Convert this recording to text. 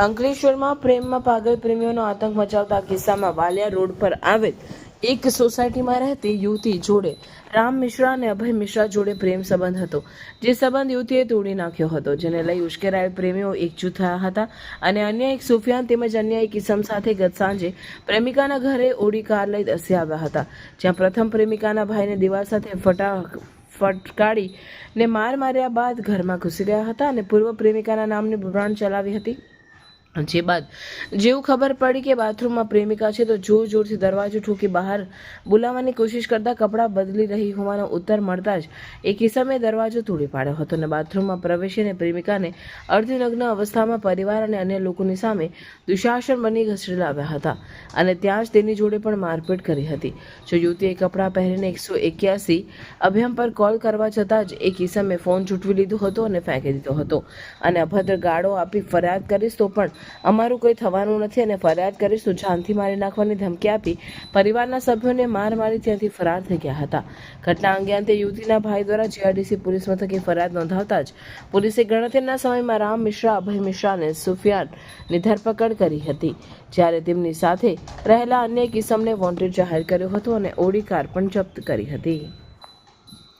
અંકલેશ્વરમાં પ્રેમમાં પાગલ પ્રેમીઓનો આતંક મચાવતા કિસ્સામાં વાલિયા રોડ પર આવેલ એક સોસાયટીમાં રહેતી યુવતી જોડે રામ મિશ્રા અને અભય મિશ્રા જોડે પ્રેમ સંબંધ હતો, જે સંબંધ યુવતીએ તોડી નાખ્યો હતો, જેને લઈ ઉશ્કેરાયેલ પ્રેમીઓ એકજૂથ થયા હતા અને અન્ય એક સુફિયાન તેમજ અન્ય એક ઇસમ સાથે ગત સાંજે પ્રેમિકાના ઘરે ઓડી કાર લઈ ધસી આવ્યા હતા, જ્યાં પ્રથમ પ્રેમિકાના ભાઈને દિવાલ સાથે ફટકાડીને માર્યા બાદ ઘરમાં ઘૂસી ગયા હતા અને પૂર્વ પ્રેમિકાના નામની બ્રાન્ડ ચલાવી હતી। જે બાદ જેવું ખબર પડી કે બાથરૂમમાં પ્રેમિકા છે તો જોર જોરથી દરવાજો ઠોકી બહાર બોલાવવાની કોશિશ કરતા કપડાં બદલી રહી હોવાનો ઉત્તર મળતા જ એક ઇસમે દરવાજો તોડી પાડ્યો હતો અને બાથરૂમમાં પ્રવેશીને પ્રેમિકાને અર્ધનગ્ન અવસ્થામાં પરિવાર અને અન્ય લોકોની સામે દુશાસન બની ઘસડી લાવ્યા હતા અને ત્યાં જ તેની જોડે પણ મારપીટ કરી હતી। જો યુવતીએ કપડાં પહેરીને 181 અભિયમ પર કોલ કરવા છતાં જ એક ઇસમે ફોન છૂટવી લીધો હતો અને ફેંકી દીધો હતો અને અભદ્ર ગાળો આપી ફરિયાદ કરીશ તો પણ અમારું કોઈ થવાનું નથી અને ફરિયાદ કરીશ તો જાનથી મારી નાખવાની ધમકી આપી પરિવારના સભ્યોને મારી ત્યાંથી ફરાર થઈ ગયા હતા। ઘટના અંગે અંતે યુવતીના ભાઈ દ્વારા જીઆરડીસી પોલીસ મથકે ફરિયાદ નોંધાવતા જ પોલીસે ગણતરીના સમયમાં રામ મિશ્રા, અભય મિશ્રા અને સુફિયાનની ધરપકડ કરી હતી, જ્યારે તેમની સાથે રહેલા અન્ય એક ઇસમને વોન્ટેડ જાહેર કર્યો હતો અને ઓડી કાર પણ જપ્ત કરી હતી।